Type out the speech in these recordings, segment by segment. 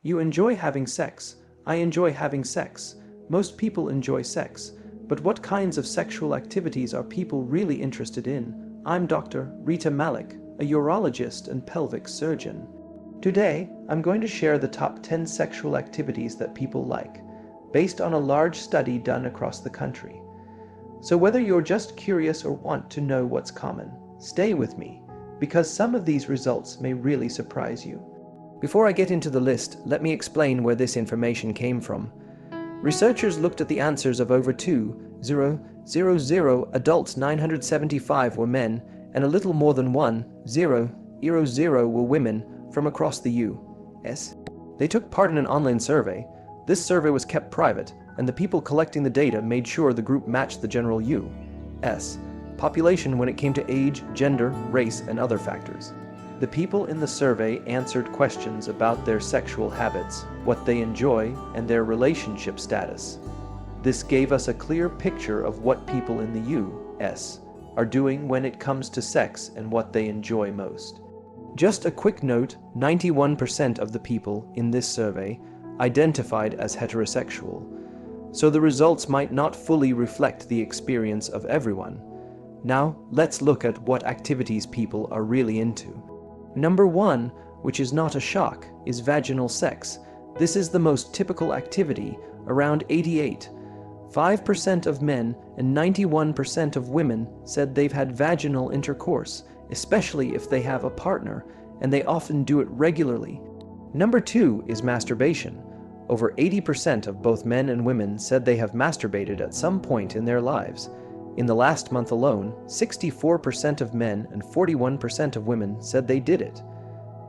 You enjoy having sex. I enjoy having sex. Most people enjoy sex. But what kinds of sexual activities are people really interested in? I'm Dr. Rita Malik, a urologist and pelvic surgeon. Today, I'm going to share the top 10 sexual activities that people like, based on a large study done across the country. So whether you're just curious or want to know what's common, stay with me, because some of these results may really surprise you. Before I get into the list, let me explain where this information came from. Researchers looked at the answers of over 2,000 adults. 975 were men, and a little more than 1,000 were women from across the U.S. They took part in an online survey. This survey was kept private, and the people collecting the data made sure the group matched the general U.S. population when it came to age, gender, race, and other factors. The people in the survey answered questions about their sexual habits, what they enjoy, and their relationship status. This gave us a clear picture of what people in the U.S. are doing when it comes to sex and what they enjoy most. Just a quick note, 91% of the people in this survey identified as heterosexual, so the results might not fully reflect the experience of everyone. Now, let's look at what activities people are really into. Number 1, which is not a shock, is vaginal sex. This is the most typical activity, around 5% of men and 91% of women said they've had vaginal intercourse, especially if they have a partner, and they often do it regularly. Number 2 is masturbation. Over 80% of both men and women said they have masturbated at some point in their lives. In the last month alone, 64% of men and 41% of women said they did it.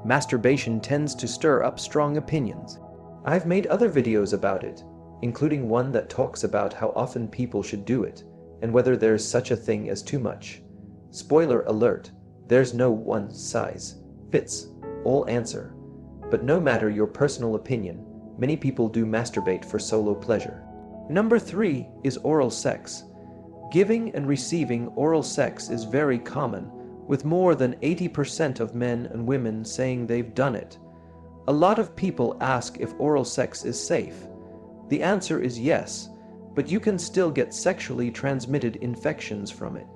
Masturbation tends to stir up strong opinions. I've made other videos about it, including one that talks about how often people should do it, and whether there's such a thing as too much. Spoiler alert, there's no one-size-fits-all answer. But no matter your personal opinion, many people do masturbate for solo pleasure. Number 3 is oral sex. Giving and receiving oral sex is very common, with more than 80% of men and women saying they've done it. A lot of people ask if oral sex is safe. The answer is yes, but you can still get sexually transmitted infections from it.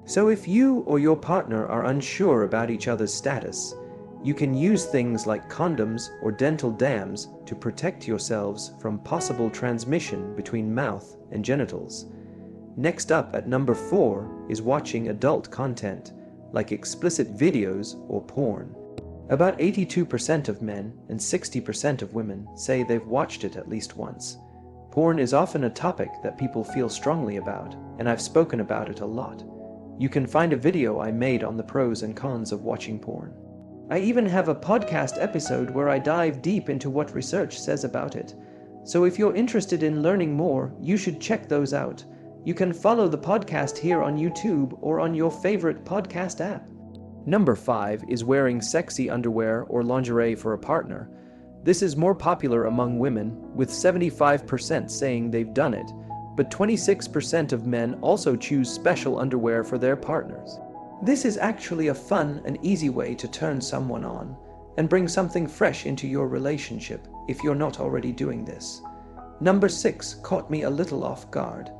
So if you or your partner are unsure about each other's status, you can use things like condoms or dental dams to protect yourselves from possible transmission between mouth and genitals. Next up at number 4 is watching adult content, like explicit videos or porn. About 82% of men and 60% of women say they've watched it at least once. Porn is often a topic that people feel strongly about, and I've spoken about it a lot. You can find a video I made on the pros and cons of watching porn. I even have a podcast episode where I dive deep into what research says about it. So if you're interested in learning more, you should check those out. You can follow the podcast here on YouTube or on your favorite podcast app. Number 5 is wearing sexy underwear or lingerie for a partner. This is more popular among women, with 75% saying they've done it, but 26% of men also choose special underwear for their partners. This is actually a fun and easy way to turn someone on and bring something fresh into your relationship if you're not already doing this. Number 6 caught me a little off guard.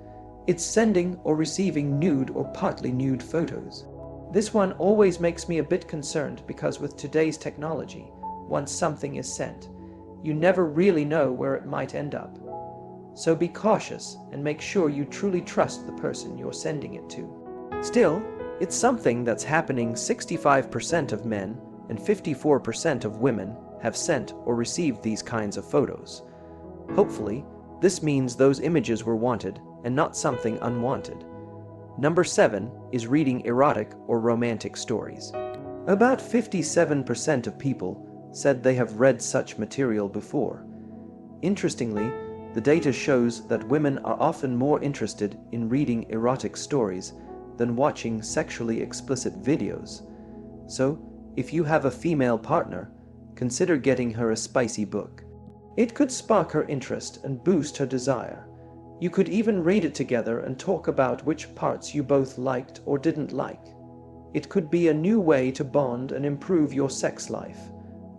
It's sending or receiving nude or partly nude photos. This one always makes me a bit concerned because with today's technology, once something is sent, you never really know where it might end up. So be cautious and make sure you truly trust the person you're sending it to. Still, it's something that's happening. 65% of men and 54% of women have sent or received these kinds of photos. Hopefully, this means those images were wanted and not something unwanted. Number 7 is reading erotic or romantic stories. About 57% of people said they have read such material before. Interestingly, the data shows that women are often more interested in reading erotic stories than watching sexually explicit videos. So, if you have a female partner, consider getting her a spicy book. It could spark her interest and boost her desire. You could even read it together and talk about which parts you both liked or didn't like. It could be a new way to bond and improve your sex life.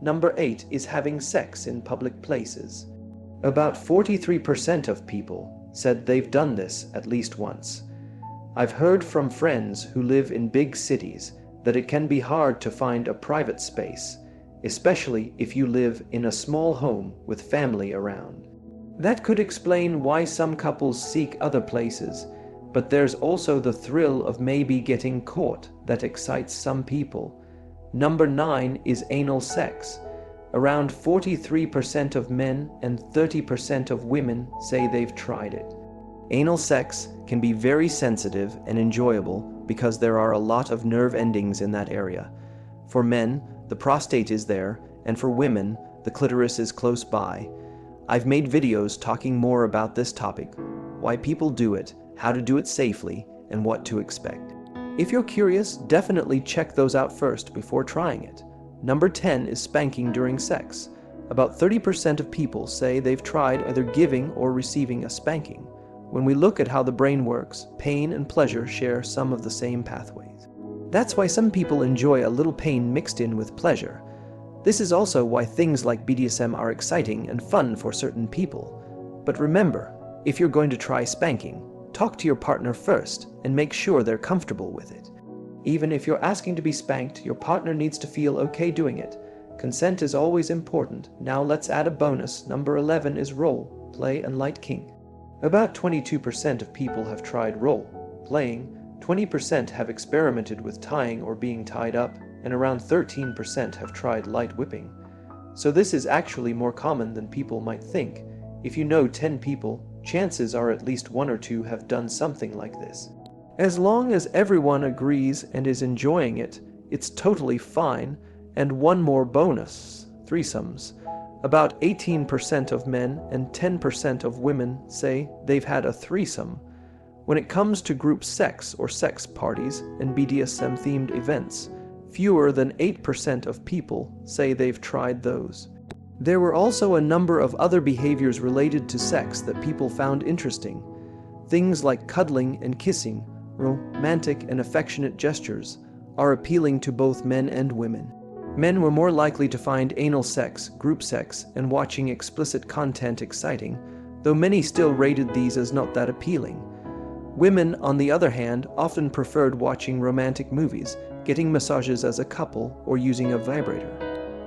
Number 8 is having sex in public places. About 43% of people said they've done this at least once. I've heard from friends who live in big cities that it can be hard to find a private space, especially if you live in a small home with family around. That could explain why some couples seek other places, but there's also the thrill of maybe getting caught that excites some people. Number 9 is anal sex. Around 43% of men and 30% of women say they've tried it. Anal sex can be very sensitive and enjoyable because there are a lot of nerve endings in that area. For men, the prostate is there, and for women, the clitoris is close by. I've made videos talking more about this topic, why people do it, how to do it safely, and what to expect. If you're curious, definitely check those out first before trying it. Number 10 is spanking during sex. About 30% of people say they've tried either giving or receiving a spanking. When we look at how the brain works, pain and pleasure share some of the same pathways. That's why some people enjoy a little pain mixed in with pleasure. This is also why things like BDSM are exciting and fun for certain people. But remember, if you're going to try spanking, talk to your partner first and make sure they're comfortable with it. Even if you're asking to be spanked, your partner needs to feel okay doing it. Consent is always important. Now let's add a bonus. Number 11 is role, play, and light kink. About 22% of people have tried role playing, 20% have experimented with tying or being tied up, and around 13% have tried light whipping. So this is actually more common than people might think. If you know 10 people, chances are at least 1 or 2 have done something like this. As long as everyone agrees and is enjoying it, it's totally fine. And one more bonus, threesomes. About 18% of men and 10% of women say they've had a threesome. When it comes to group sex or sex parties and BDSM-themed events, fewer than 8% of people say they've tried those. There were also a number of other behaviors related to sex that people found interesting. Things like cuddling and kissing, romantic and affectionate gestures, are appealing to both men and women. Men were more likely to find anal sex, group sex, and watching explicit content exciting, though many still rated these as not that appealing. Women, on the other hand, often preferred watching romantic movies, getting massages as a couple, or using a vibrator.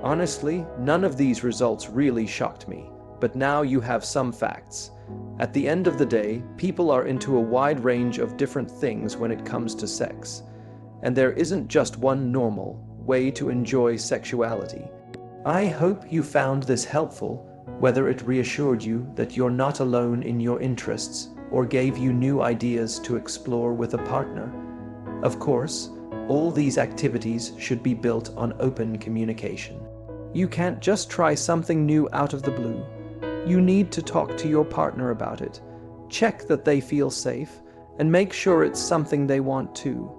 Honestly, none of these results really shocked me, but now you have some facts. At the end of the day, people are into a wide range of different things when it comes to sex, and there isn't just one normal way to enjoy sexuality. I hope you found this helpful, whether it reassured you that you're not alone in your interests or gave you new ideas to explore with a partner. Of course, all these activities should be built on open communication. You can't just try something new out of the blue. You need to talk to your partner about it, check that they feel safe, and make sure it's something they want too.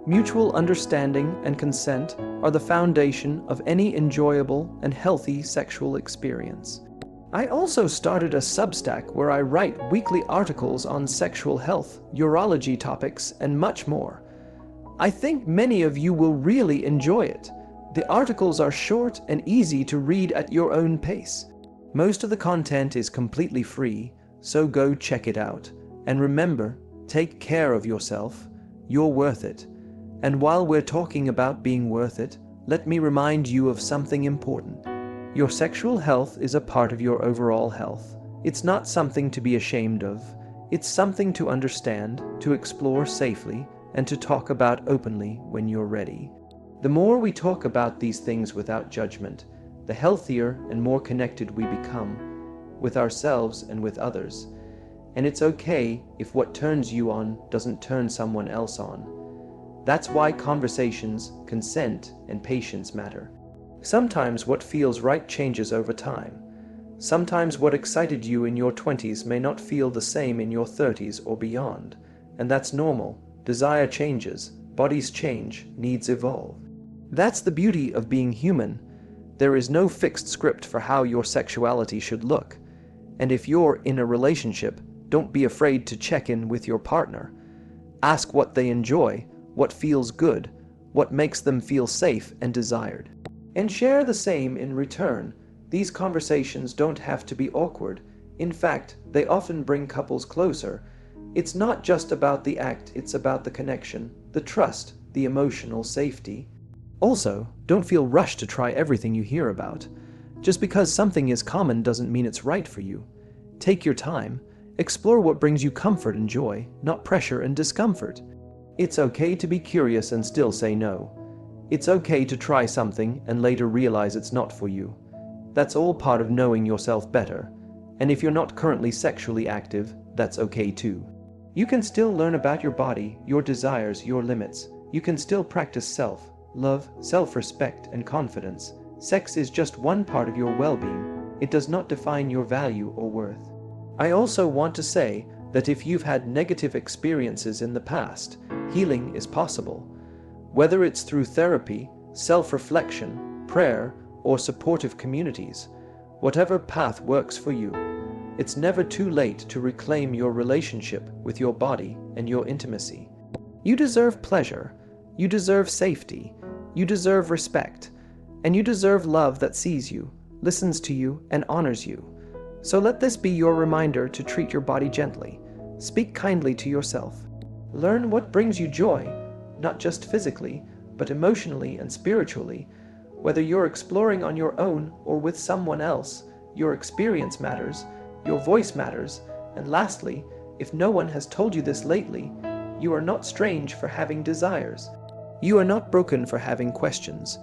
Mutual understanding and consent are the foundation of any enjoyable and healthy sexual experience. I also started a Substack where I write weekly articles on sexual health, urology topics, and much more. I think many of you will really enjoy it. The articles are short and easy to read at your own pace. Most of the content is completely free, so go check it out. And remember, take care of yourself. You're worth it. And while we're talking about being worth it, let me remind you of something important. Your sexual health is a part of your overall health. It's not something to be ashamed of. It's something to understand, to explore safely, and to talk about openly when you're ready. The more we talk about these things without judgment, the healthier and more connected we become with ourselves and with others. And it's okay if what turns you on doesn't turn someone else on. That's why conversations, consent, and patience matter. Sometimes what feels right changes over time. Sometimes what excited you in your 20s may not feel the same in your 30s or beyond. And that's normal. Desire changes, bodies change, needs evolve. That's the beauty of being human. There is no fixed script for how your sexuality should look. And if you're in a relationship, don't be afraid to check in with your partner. Ask what they enjoy, what feels good, what makes them feel safe and desired. and share the same in return. These conversations don't have to be awkward. In fact, they often bring couples closer. It's not just about the act, it's about the connection, the trust, the emotional safety. Also, don't feel rushed to try everything you hear about. Just because something is common doesn't mean it's right for you. Take your time. Explore what brings you comfort and joy, not pressure and discomfort. It's okay to be curious and still say no. It's okay to try something and later realize it's not for you. That's all part of knowing yourself better. And if you're not currently sexually active, that's okay too. You can still learn about your body, your desires, your limits. You can still practice self-love, self-respect, and confidence. Sex is just one part of your well-being. It does not define your value or worth. I also want to say that if you've had negative experiences in the past, healing is possible. Whether it's through therapy, self-reflection, prayer, or supportive communities, whatever path works for you, it's never too late to reclaim your relationship with your body and your intimacy. You deserve pleasure, you deserve safety, you deserve respect, and you deserve love that sees you, listens to you, and honors you. So let this be your reminder to treat your body gently. Speak kindly to yourself. Learn what brings you joy, not just physically, but emotionally and spiritually. Whether you're exploring on your own or with someone else, your experience matters, your voice matters, and lastly, if no one has told you this lately, you are not strange for having desires. You are not broken for having questions.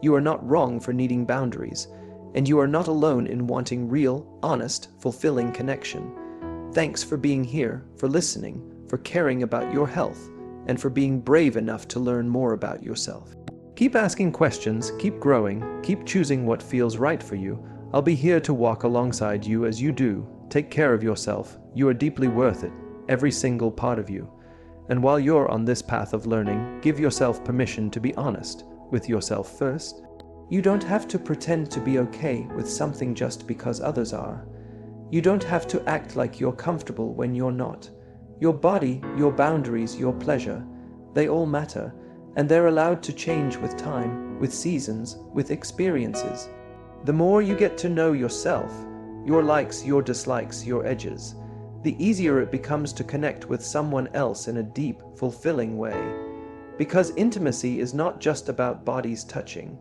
You are not wrong for needing boundaries. And you are not alone in wanting real, honest, fulfilling connection. Thanks for being here, for listening, for caring about your health, and for being brave enough to learn more about yourself. Keep asking questions, keep growing, keep choosing what feels right for you. I'll be here to walk alongside you as you do. Take care of yourself. You are deeply worth it, every single part of you. And while you're on this path of learning, give yourself permission to be honest with yourself first. You don't have to pretend to be okay with something just because others are. You don't have to act like you're comfortable when you're not. Your body, your boundaries, your pleasure, they all matter, and they're allowed to change with time, with seasons, with experiences. The more you get to know yourself, your likes, your dislikes, your edges, the easier it becomes to connect with someone else in a deep, fulfilling way. Because intimacy is not just about bodies touching.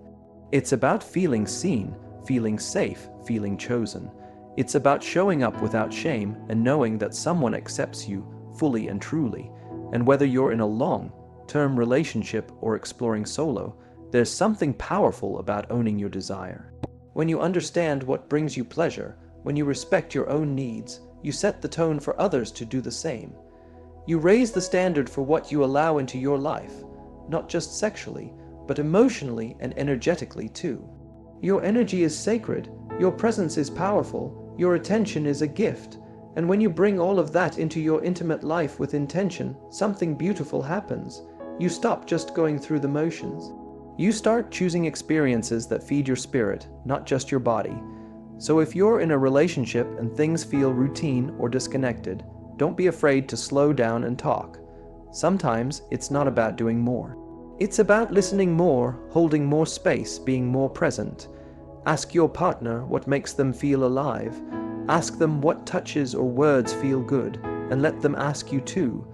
It's about feeling seen, feeling safe, feeling chosen. It's about showing up without shame and knowing that someone accepts you fully and truly. And whether you're in a long-term relationship or exploring solo, there's something powerful about owning your desire. When you understand what brings you pleasure, when you respect your own needs, you set the tone for others to do the same. You raise the standard for what you allow into your life, not just sexually, but emotionally and energetically too. Your energy is sacred, your presence is powerful, your attention is a gift, and when you bring all of that into your intimate life with intention, something beautiful happens. You stop just going through the motions. You start choosing experiences that feed your spirit, not just your body. So if you're in a relationship and things feel routine or disconnected, don't be afraid to slow down and talk. Sometimes it's not about doing more. It's about listening more, holding more space, being more present. Ask your partner what makes them feel alive. Ask them what touches or words feel good, and let them ask you too.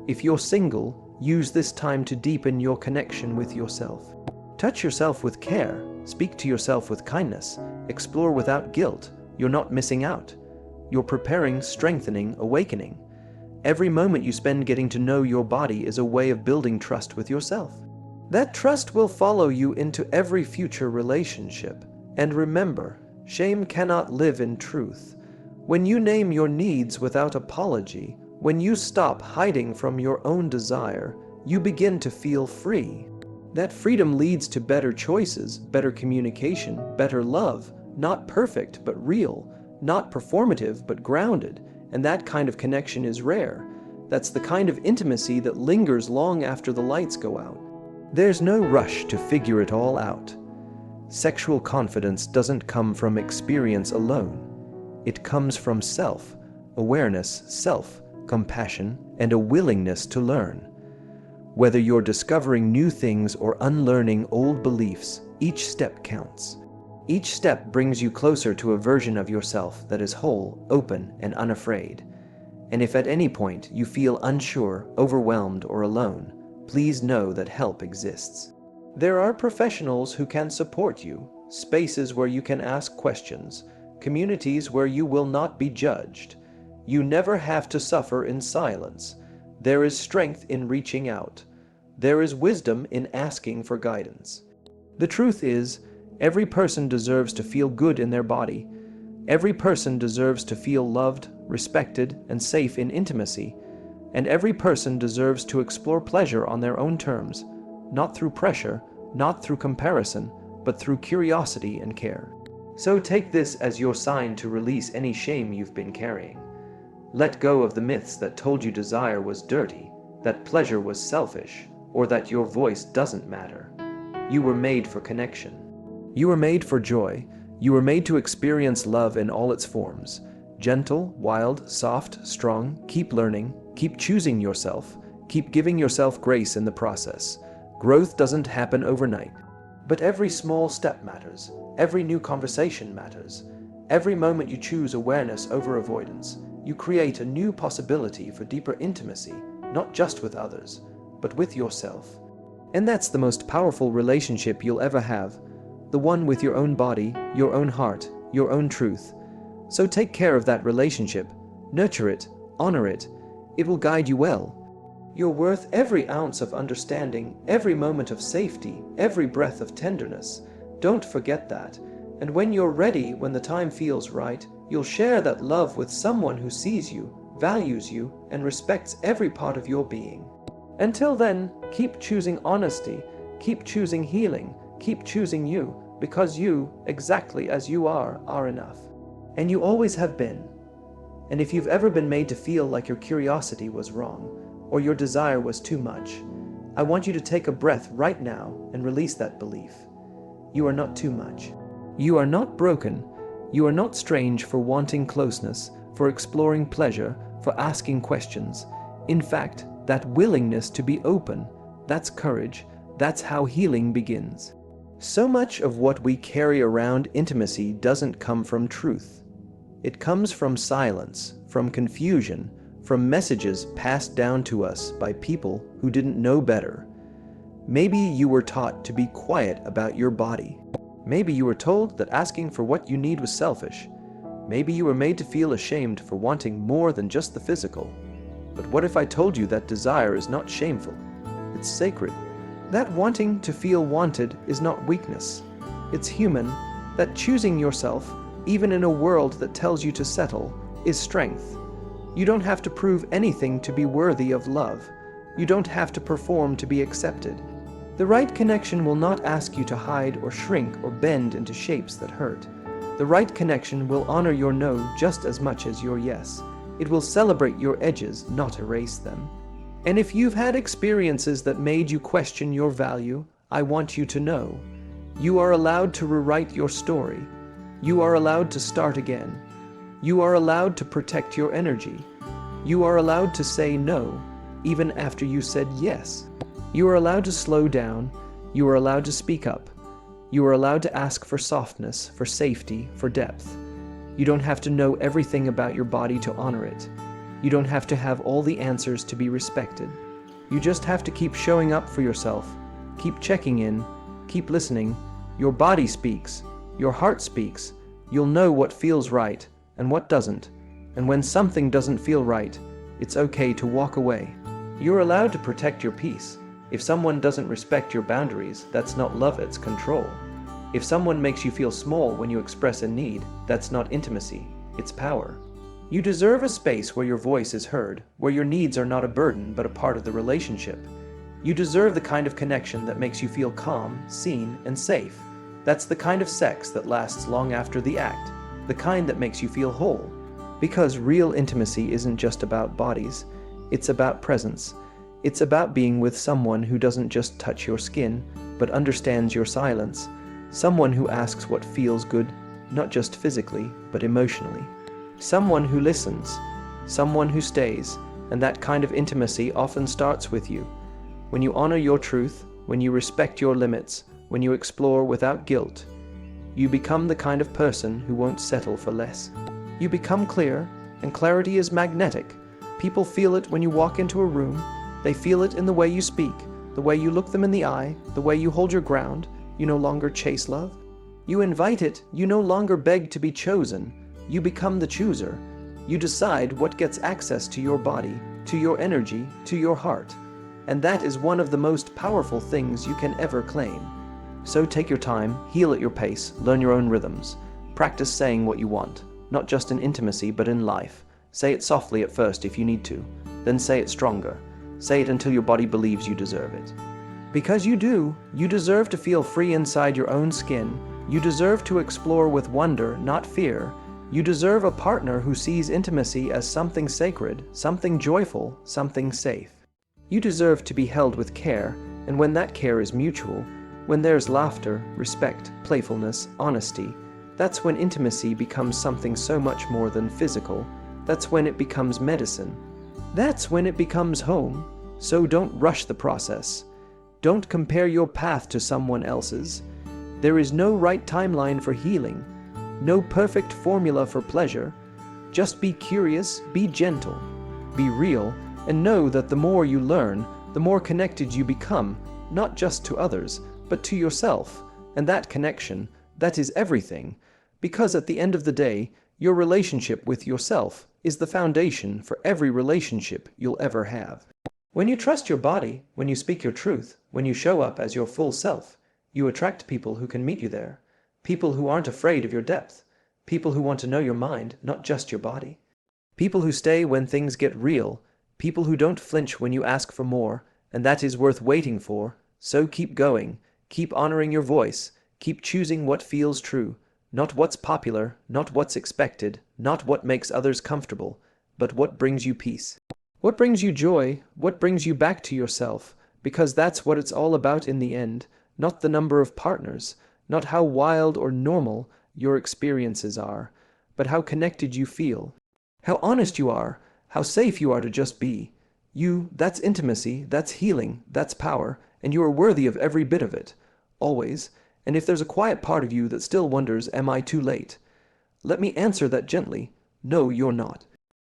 If you're single, use this time to deepen your connection with yourself. Touch yourself with care, speak to yourself with kindness, explore without guilt. You're not missing out. You're preparing, strengthening, awakening. Every moment you spend getting to know your body is a way of building trust with yourself. That trust will follow you into every future relationship. And remember, shame cannot live in truth. When you name your needs without apology, when you stop hiding from your own desire, you begin to feel free. That freedom leads to better choices, better communication, better love, not perfect but real, not performative but grounded, and that kind of connection is rare. That's the kind of intimacy that lingers long after the lights go out. There's no rush to figure it all out. Sexual confidence doesn't come from experience alone. It comes from self-awareness, self-compassion, and a willingness to learn. Whether you're discovering new things or unlearning old beliefs, Each step counts. Each step brings you closer to a version of yourself that is whole, open, and unafraid. And if at any point you feel unsure, overwhelmed, or alone, please know that help exists. There are professionals who can support you, spaces where you can ask questions, communities where you will not be judged. You never have to suffer in silence. There is strength in reaching out. There is wisdom in asking for guidance. The truth is, every person deserves to feel good in their body. Every person deserves to feel loved, respected, and safe in intimacy. And every person deserves to explore pleasure on their own terms, not through pressure, not through comparison, but through curiosity and care. So take this as your sign to release any shame you've been carrying. Let go of the myths that told you desire was dirty, that pleasure was selfish, or that your voice doesn't matter. You were made for connection. You were made for joy. You were made to experience love in all its forms. Gentle, wild, soft, strong. Keep learning. Keep choosing yourself. Keep giving yourself grace in the process. Growth doesn't happen overnight. But every small step matters. Every new conversation matters. Every moment you choose awareness over avoidance, you create a new possibility for deeper intimacy, not just with others, but with yourself. And that's the most powerful relationship you'll ever have. The one with your own body, your own heart, your own truth. So take care of that relationship. Nurture it. Honor it. It will guide you well. You're worth every ounce of understanding, every moment of safety, every breath of tenderness. Don't forget that. And when you're ready, when the time feels right, you'll share that love with someone who sees you, values you, and respects every part of your being. Until then, keep choosing honesty, keep choosing healing, keep choosing you, because you, exactly as you are enough. And you always have been. And if you've ever been made to feel like your curiosity was wrong, or your desire was too much, I want you to take a breath right now and release that belief. You are not too much. You are not broken. You are not strange for wanting closeness, for exploring pleasure, for asking questions. In fact, that willingness to be open, that's courage. That's how healing begins. So much of what we carry around intimacy doesn't come from truth. It comes from silence, from confusion, from messages passed down to us by people who didn't know better. Maybe you were taught to be quiet about your body. Maybe you were told that asking for what you need was selfish. Maybe you were made to feel ashamed for wanting more than just the physical. But what if I told you that desire is not shameful? It's sacred. That wanting to feel wanted is not weakness. It's human. That choosing yourself, even in a world that tells you to settle, is strength. You don't have to prove anything to be worthy of love. You don't have to perform to be accepted. The right connection will not ask you to hide or shrink or bend into shapes that hurt. The right connection will honor your no just as much as your yes. It will celebrate your edges, not erase them. And if you've had experiences that made you question your value, I want you to know. You are allowed to rewrite your story. You are allowed to start again. You are allowed to protect your energy. You are allowed to say no, even after you said yes. You are allowed to slow down. You are allowed to speak up. You are allowed to ask for softness, for safety, for depth. You don't have to know everything about your body to honor it. You don't have to have all the answers to be respected. You just have to keep showing up for yourself. Keep checking in. Keep listening. Your body speaks. Your heart speaks. You'll know what feels right and what doesn't. And when something doesn't feel right, it's okay to walk away. You're allowed to protect your peace. If someone doesn't respect your boundaries, that's not love, it's control. If someone makes you feel small when you express a need, that's not intimacy, it's power. You deserve a space where your voice is heard, where your needs are not a burden but a part of the relationship. You deserve the kind of connection that makes you feel calm, seen, and safe. That's the kind of sex that lasts long after the act, the kind that makes you feel whole. Because real intimacy isn't just about bodies, it's about presence. It's about being with someone who doesn't just touch your skin, but understands your silence. Someone who asks what feels good, not just physically, but emotionally. Someone who listens. Someone who stays. And that kind of intimacy often starts with you. When you honor your truth, when you respect your limits, when you explore without guilt, you become the kind of person who won't settle for less. You become clear, and clarity is magnetic. People feel it when you walk into a room. They feel it in the way you speak, the way you look them in the eye, the way you hold your ground. You no longer chase love. You invite it. You no longer beg to be chosen. You become the chooser. You decide what gets access to your body, to your energy, to your heart. And that is one of the most powerful things you can ever claim. So take your time, heal at your pace, learn your own rhythms. Practice saying what you want, not just in intimacy but in life. Say it softly at first if you need to, then say it stronger. Say it until your body believes you deserve it. Because you do. You deserve to feel free inside your own skin. You deserve to explore with wonder, not fear. You deserve a partner who sees intimacy as something sacred, something joyful, something safe. You deserve to be held with care, and when that care is mutual, when there's laughter, respect, playfulness, honesty, that's when intimacy becomes something so much more than physical. That's when it becomes medicine. That's when it becomes home. So don't rush the process. Don't compare your path to someone else's. There is no right timeline for healing, no perfect formula for pleasure. Just be curious, be gentle, be real, and know that the more you learn, the more connected you become, not just to others, but to yourself. And that connection, that is everything. Because at the end of the day, your relationship with yourself is the foundation for every relationship you'll ever have. When you trust your body, when you speak your truth, when you show up as your full self, you attract people who can meet you there. People who aren't afraid of your depth. People who want to know your mind, not just your body. People who stay when things get real. People who don't flinch when you ask for more, and that is worth waiting for. So keep going. Keep honoring your voice. Keep choosing what feels true. Not what's popular, not what's expected, not what makes others comfortable, but what brings you peace. What brings you joy, what brings you back to yourself, because that's what it's all about in the end, not the number of partners, not how wild or normal your experiences are, but how connected you feel, how honest you are, how safe you are to just be. You, that's intimacy, that's healing, that's power, and you are worthy of every bit of it, always. And if there's a quiet part of you that still wonders, am I too late? Let me answer that gently. No, you're not.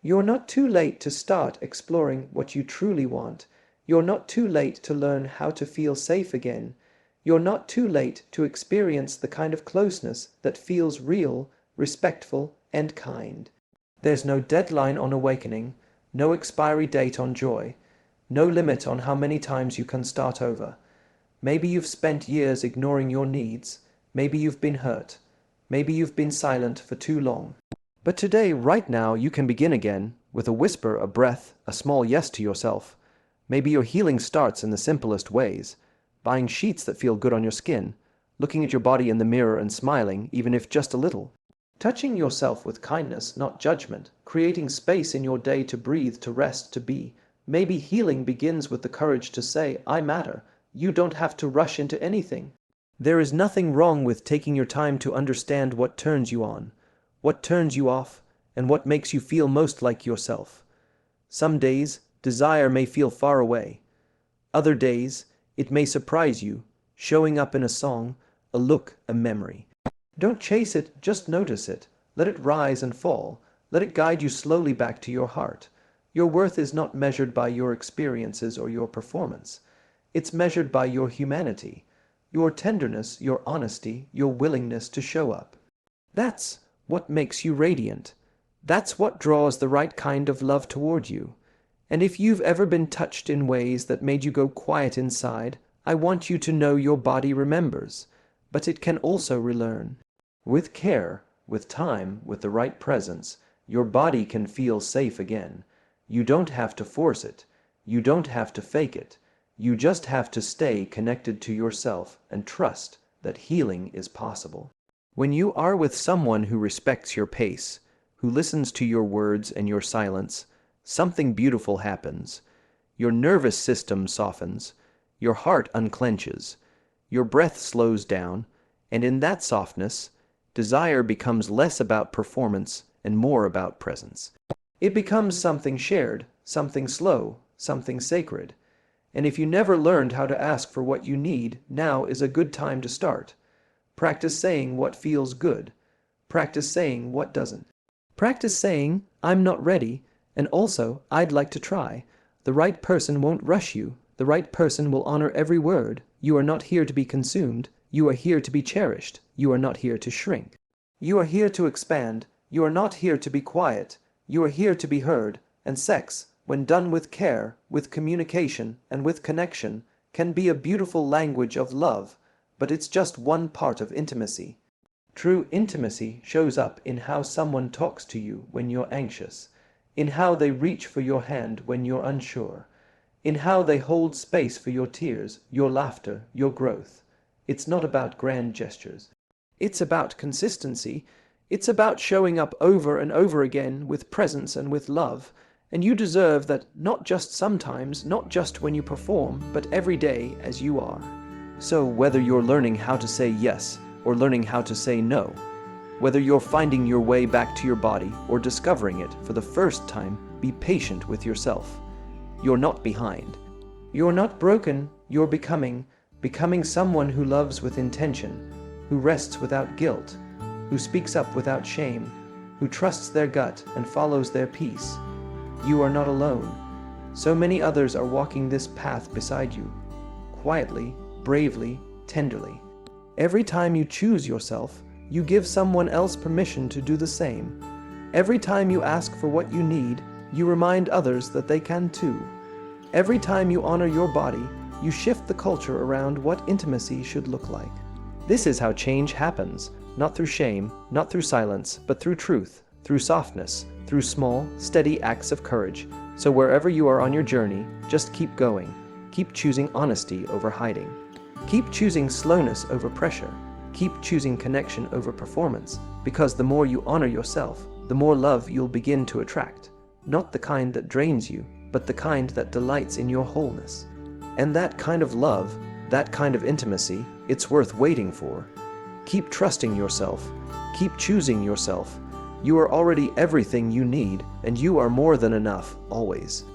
You're not too late to start exploring what you truly want. You're not too late to learn how to feel safe again. You're not too late to experience the kind of closeness that feels real, respectful, and kind. There's no deadline on awakening, no expiry date on joy, no limit on how many times you can start over. Maybe you've spent years ignoring your needs. Maybe you've been hurt. Maybe you've been silent for too long. But today, right now, you can begin again with a whisper, a breath, a small yes to yourself. Maybe your healing starts in the simplest ways. Buying sheets that feel good on your skin. Looking at your body in the mirror and smiling, even if just a little. Touching yourself with kindness, not judgment. Creating space in your day to breathe, to rest, to be. Maybe healing begins with the courage to say, I matter. You don't have to rush into anything. There is nothing wrong with taking your time to understand what turns you on, what turns you off, and what makes you feel most like yourself. Some days, desire may feel far away. Other days, it may surprise you, showing up in a song, a look, a memory. Don't chase it, just notice it. Let it rise and fall. Let it guide you slowly back to your heart. Your worth is not measured by your experiences or your performance. It's measured by your humanity, your tenderness, your honesty, your willingness to show up. That's what makes you radiant. That's what draws the right kind of love toward you. And if you've ever been touched in ways that made you go quiet inside, I want you to know your body remembers, but it can also relearn. With care, with time, with the right presence, your body can feel safe again. You don't have to force it. You don't have to fake it. You just have to stay connected to yourself and trust that healing is possible. When you are with someone who respects your pace, who listens to your words and your silence, something beautiful happens. Your nervous system softens, your heart unclenches, your breath slows down, and in that softness, desire becomes less about performance and more about presence. It becomes something shared, something slow, something sacred. And if you never learned how to ask for what you need, now is a good time to start. Practice saying what feels good. Practice saying what doesn't. Practice saying, "I'm not ready," and also, "I'd like to try." The right person won't rush you. The right person will honor every word. You are not here to be consumed. You are here to be cherished. You are not here to shrink. You are here to expand. You are not here to be quiet. You are here to be heard. And sex, when done with care, with communication, and with connection, can be a beautiful language of love, but it's just one part of intimacy. True intimacy shows up in how someone talks to you when you're anxious, in how they reach for your hand when you're unsure, in how they hold space for your tears, your laughter, your growth. It's not about grand gestures. It's about consistency. It's about showing up over and over again with presence and with love. And you deserve that, not just sometimes, not just when you perform, but every day as you are. So whether you're learning how to say yes or learning how to say no, whether you're finding your way back to your body or discovering it for the first time, be patient with yourself. You're not behind. You're not broken. You're becoming someone who loves with intention, who rests without guilt, who speaks up without shame, who trusts their gut and follows their peace. You are not alone. So many others are walking this path beside you, quietly, bravely, tenderly. Every time you choose yourself, you give someone else permission to do the same. Every time you ask for what you need, you remind others that they can too. Every time you honor your body, you shift the culture around what intimacy should look like. This is how change happens, not through shame, not through silence, but through truth, through softness, through small, steady acts of courage. So wherever you are on your journey, just keep going. Keep choosing honesty over hiding. Keep choosing slowness over pressure. Keep choosing connection over performance, because the more you honor yourself, the more love you'll begin to attract. Not the kind that drains you, but the kind that delights in your wholeness. And that kind of love, that kind of intimacy, it's worth waiting for. Keep trusting yourself. Keep choosing yourself. You are already everything you need, and you are more than enough, always.